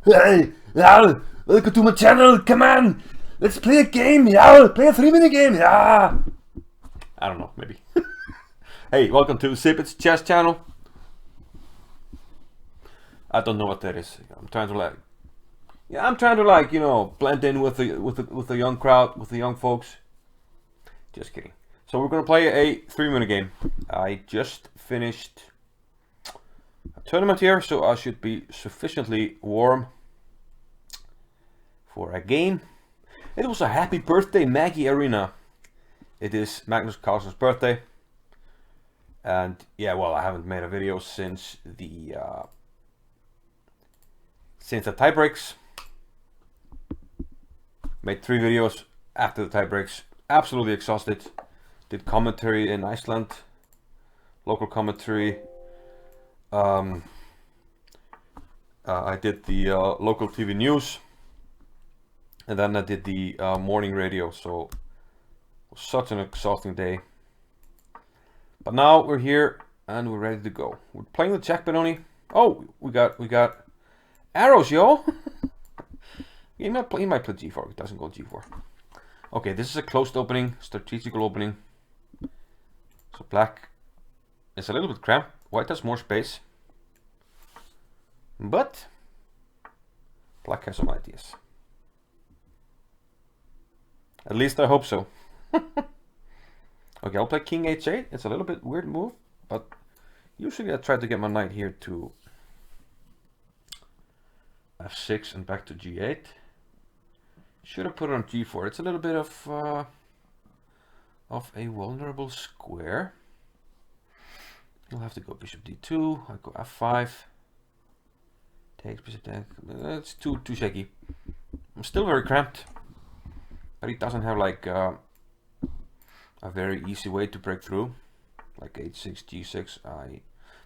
Hey, yeah, welcome to my channel. Come on, let's play a game. Yeah, play a 3-minute game. Yeah. I don't know, maybe. Hey, welcome to Zibbit's chess channel. I don't know what that is. I'm trying to like, you know, blend in with the young crowd, with the young folks. Just kidding. So we're gonna play a 3-minute game. I just finished a tournament here, so I should be sufficiently warm for a game. It was a happy birthday, Maggie Arena. It is Magnus Carlsen's birthday, and yeah, well, I haven't made a video since the tie breaks. Made 3 videos after the tie breaks. Absolutely exhausted. Did commentary in Iceland, local commentary. I did the local TV news, and then I did the morning radio. So it was such an exhausting day. But now we're here and we're ready to go. We're playing the Czech Benoni. Oh, we got arrows, yo. He might play g4. It doesn't go g4. Okay, this is a closed opening, strategical opening. So black is a little bit cramped. White has more space, but black has some ideas. At least I hope so. Okay, I'll play king h8. It's a little bit weird move, but usually I try to get my knight here to f6 and back to g8. Should have put it on g4. It's a little bit of a vulnerable square. You'll have to go bishop d2. I go f5. Takes bishop takes. It's too shaky. I'm still very cramped, but he doesn't have like a very easy way to break through, like h6, g6.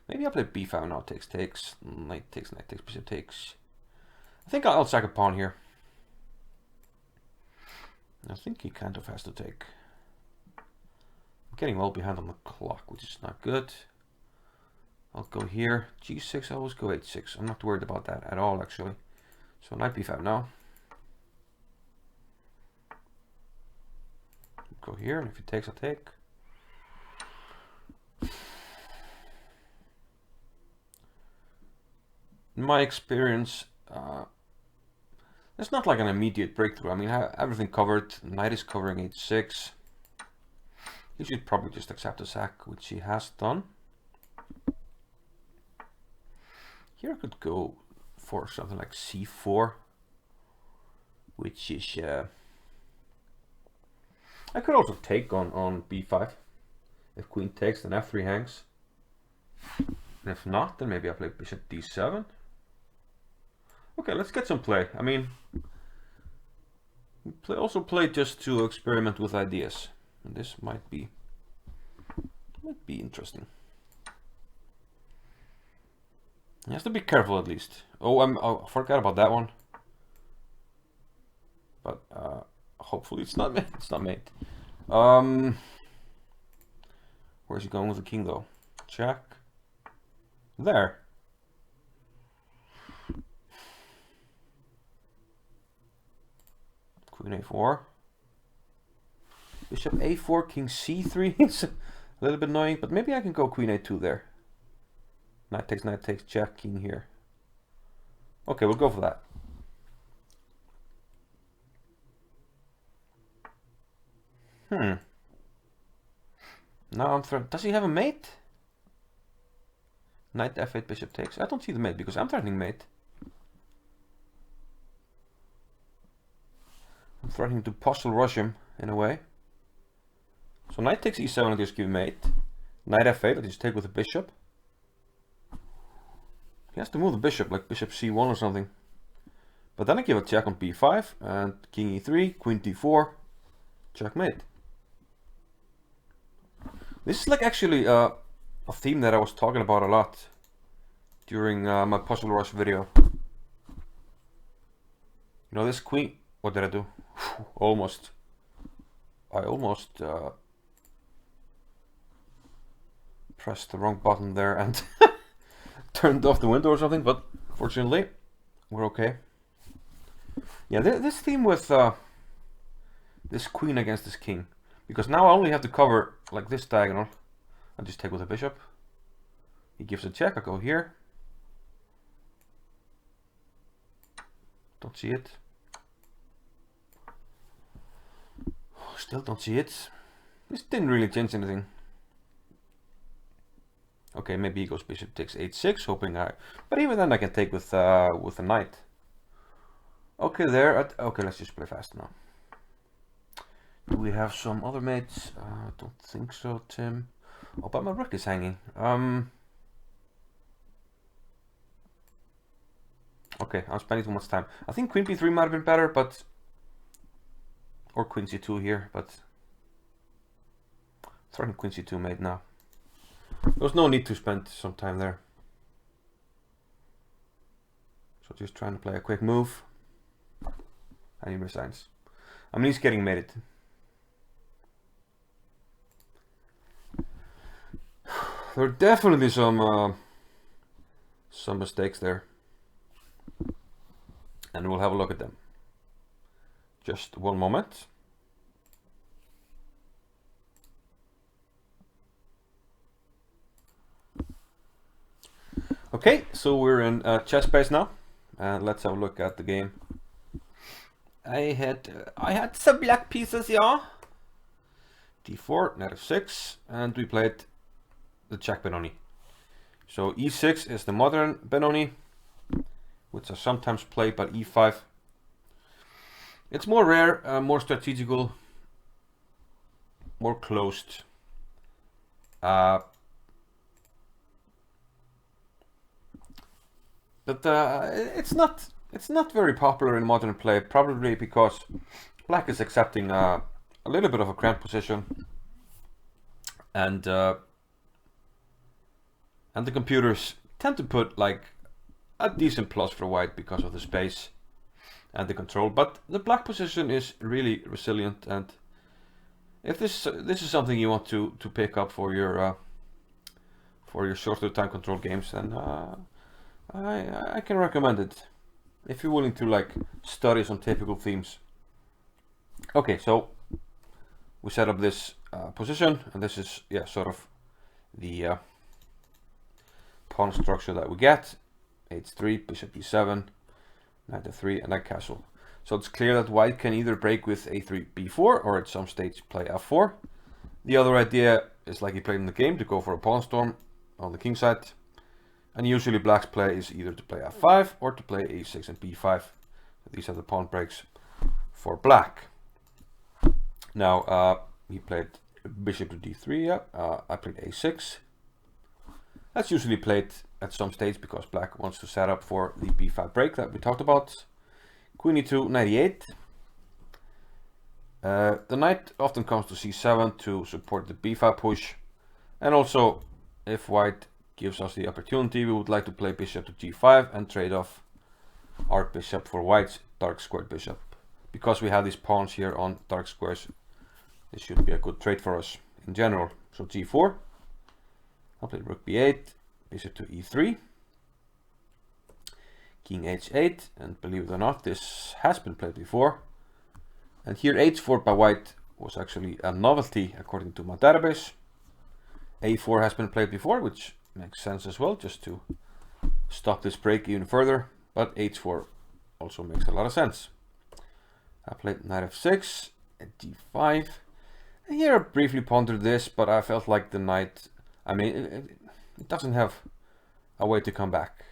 Maybe I play b5 now. Takes, knight takes, bishop takes. I think I'll sack a pawn here. I think he kind of has to take. I'm getting well behind on the clock, which is not good. I'll go here, g6, I always go h6. I'm not worried about that at all, actually. So knight b5 now. Go here, and if he takes, I'll take. In my experience, it's not like an immediate breakthrough. I mean, I have everything covered. Knight is covering h6. He should probably just accept the sack, which he has done. Here I could go for something like c4, which is... I could also take on b5. If queen takes, then f3 hangs. And if not, then maybe I play bishop d7. Okay, let's get some play. I mean, also play just to experiment with ideas. And this might be interesting. He has to be careful at least. Oh, I forgot about that one. But hopefully it's not made. It's not made. Where's he going with the king though? Check. There. Queen a4. Bishop a4, king c3. It's a little bit annoying, but maybe I can go queen a2 there. Knight takes, check, king here. Okay, we'll go for that. Now I'm threatening. Does he have a mate? Knight f8, bishop takes. I don't see the mate because I'm threatening mate. I'm threatening to puzzle rush him in a way. So knight takes e7 and just give mate. Knight f8, I just take with the bishop. He has to move the bishop, like bishop c1 or something. But then I give a check on b5 and king e3, queen d4, checkmate. This is like actually a theme that I was talking about a lot during my puzzle rush video. You know, this queen. What did I do? Almost. I almost pressed the wrong button there and turned off the window or something, but fortunately we're okay. Yeah, this theme with this queen against this king, because now I only have to cover like this diagonal. I just take with a bishop. He gives a check. I go here. Don't see it. Still don't see it. This didn't really change anything. Okay, maybe he goes bishop takes h6, hoping I. But even then, I can take with a knight. Okay, there. Okay, let's just play fast now. Do we have some other mates? I don't think so, Tim. Oh, but my rook is hanging. Okay, I'm spending too much time. I think queen b3 might have been better, but or queen c2 here, but throwing queen c2 mate now. There was no need to spend some time there. So just trying to play a quick move. And he resigns. I mean, he's getting mated. There are definitely some mistakes there. And we'll have a look at them. Just one moment. Okay, so we're in chess space now, and let's have a look at the game. I had some black pieces, yeah. d4, knight f6, and we played the Czech Benoni. So e6 is the modern Benoni, which are sometimes played, but e5. It's more rare, more strategical, more closed. But it's not very popular in modern play, probably because black is accepting a little bit of a cramped position, and the computers tend to put like a decent plus for white because of the space and the control. But the black position is really resilient, and if this is something you want to pick up for your shorter time control games, then I can recommend it if you're willing to like study some typical themes. Okay, so we set up this position, and this is sort of the pawn structure that we get. h3, bishop e7, knight f3, and then castle. So it's clear that white can either break with a3, b4, or at some stage play f4. The other idea is, like he played in the game, to go for a pawn storm on the king side. And usually black's play is either to play f5 or to play a6 and b5. These are the pawn breaks for black. Now he played bishop to d3. I played a6. That's usually played at some stage because black wants to set up for the b5 break that we talked about. Queen e2, knight e8. The knight often comes to c7 to support the b5 push, and also if white gives us the opportunity, we would like to play bishop to g5 and trade off our bishop for white's dark squared bishop. Because we have these pawns here on dark squares, this should be a good trade for us in general. So g4, I'll play rook b8, bishop to e3, king h8, and believe it or not, this has been played before. And here h4 by white was actually a novelty according to my database. a4 has been played before, which makes sense as well, just to stop this break even further, but h4 also makes a lot of sense. I played knight f6 at d5, and here I briefly pondered this, but I felt like the knight, I mean, it doesn't have a way to come back.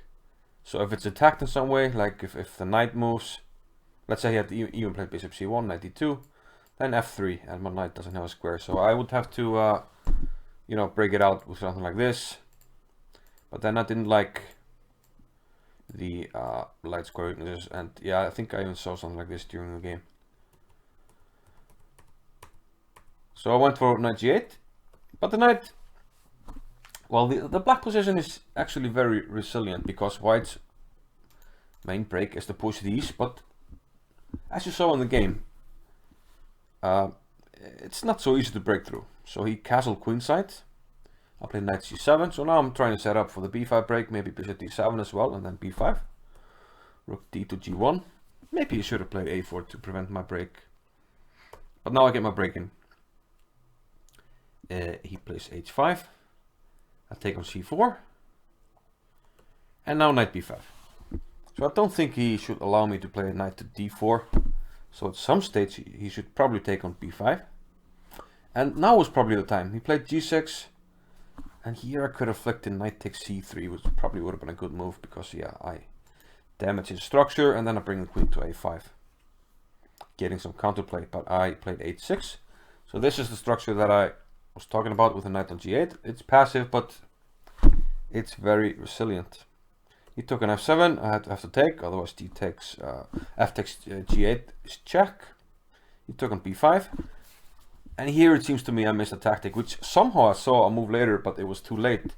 So if it's attacked in some way, like if the knight moves, let's say he had even played bishop c1, knight d2, then f3, and my knight doesn't have a square, so I would have to break it out with something like this. But then I didn't like the light square weaknesses, and yeah, I think I even saw something like this during the game. So I went for knight g8, but the knight, well, the black position is actually very resilient because white's main break is to push these, but as you saw in the game, it's not so easy to break through. So he castled queenside. I played knight c7, so now I'm trying to set up for the b5 break, maybe bishop d7 as well, and then b5. Rook d to g1. Maybe he should have played a4 to prevent my break. But now I get my break in. He plays h5. I take on c4. And now knight b5. So I don't think he should allow me to play knight to d4. So at some stage he should probably take on b5. And now was probably the time. He played g6. And here I could have flicked in knight takes c3, which probably would have been a good move, because yeah, I damage his structure and then I bring the queen to a5. Getting some counterplay, but I played h6. So this is the structure that I was talking about with the knight on g8. It's passive, but it's very resilient. He took an f7, I had to have to take, otherwise d takes, f takes g8 is check. He took on b5. And here it seems to me I missed a tactic, which somehow I saw a move later, but it was too late.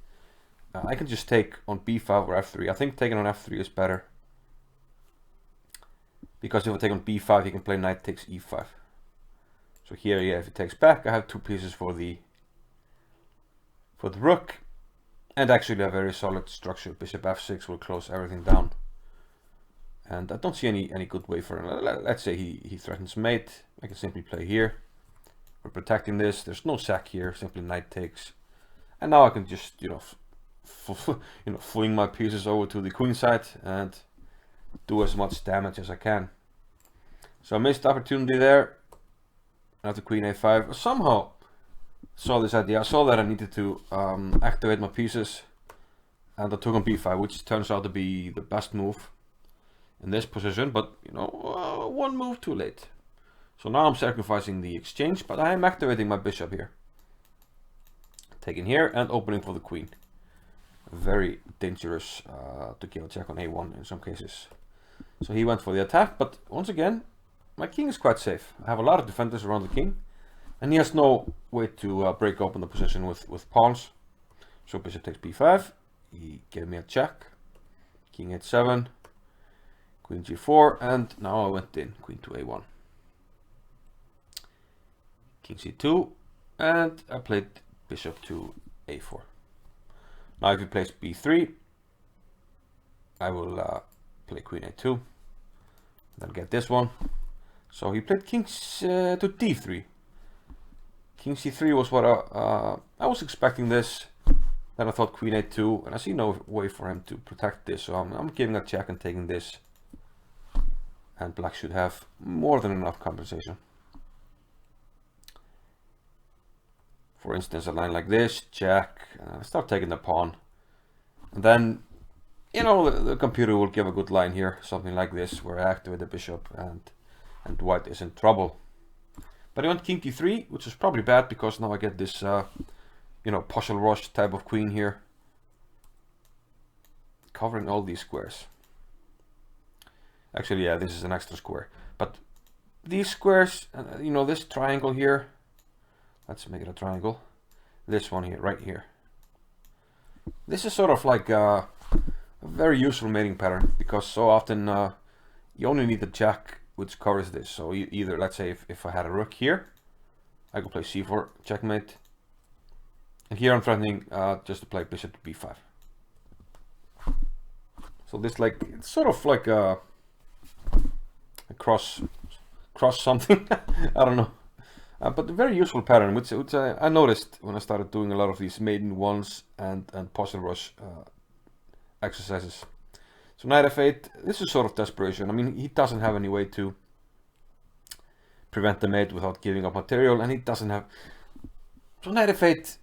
I can just take on b5 or f3. I think taking on f3 is better. Because if I take on b5, he can play knight takes e5. So here, yeah, if he takes back, I have two pieces for the rook. And actually a very solid structure. Bishop f6 will close everything down. And I don't see any good way for him. Let's say he threatens mate. I can simply play here. We're protecting this. There's no sack here. Simply knight takes. And now I can just, fling my pieces over to the queen side and do as much damage as I can. So I missed the opportunity there. After queen a5, I somehow saw this idea. I saw that I needed to activate my pieces, and I took on b5, which turns out to be the best move in this position. But one move too late. So now I'm sacrificing the exchange, but I am activating my bishop here. Taking here and opening for the queen. Very dangerous to give a check on a1 in some cases. So he went for the attack, but once again, my king is quite safe. I have a lot of defenders around the king, and he has no way to break open the position with pawns. So bishop takes b5. He gave me a check. King h7. Queen g4, and now I went in. Queen to a1. King c2, and I played bishop to a4. Now if he plays b3, I will play queen a2, then get this one. So he played king to d3. King c3 was what I was expecting this. Then I thought queen a2, and I see no way for him to protect this, so I'm giving a check and taking this. And black should have more than enough compensation. For instance, a line like this, check, and I start taking the pawn. And then, the computer will give a good line here, something like this, where I activate the bishop and white is in trouble. But I went king d3, which is probably bad, because now I get this, partial rush type of queen here. Covering all these squares. Actually, yeah, this is an extra square. But these squares, this triangle here, let's make it a triangle. This one here, right here. This is sort of like a very useful mating pattern, because so often you only need the jack which covers this. So either, let's say if I had a rook here, I could play c4, checkmate. And here I'm threatening just to play bishop to b5. So this it's sort of like a cross something. I don't know. But a very useful pattern, which I noticed when I started doing a lot of these maiden ones and partial rush exercises. So knight f8, this is sort of desperation. I mean, he doesn't have any way to prevent the mate without giving up material, and he doesn't have... So knight f8,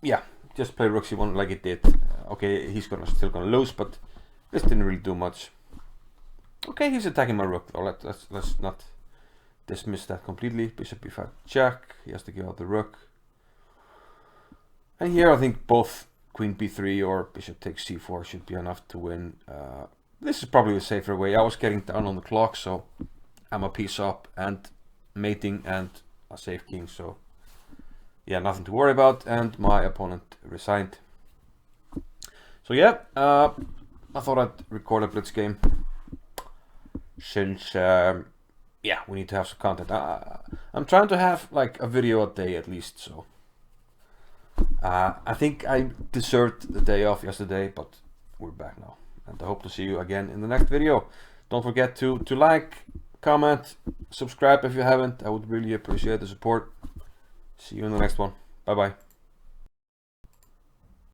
yeah, just play rook c1 like it did. Okay, he's still gonna lose, but this didn't really do much. Okay, he's attacking my rook, though. Let's not dismiss that completely. Bishop b5 check. He has to give out the rook. And here I think both queen b3 or bishop takes c4 should be enough to win. This is probably the safer way. I was getting down on the clock, so I'm a piece up and mating and a safe king. So yeah, nothing to worry about. And my opponent resigned. So yeah, I thought I'd record a Blitz game. Since yeah, we need to have some content. I'm trying to have like a video a day at least, so I think I deserved the day off yesterday, but we're back now, and I hope to see you again in the next video. Don't forget to like, comment, subscribe if you haven't. I would really appreciate the support. See you in the next one. Bye bye.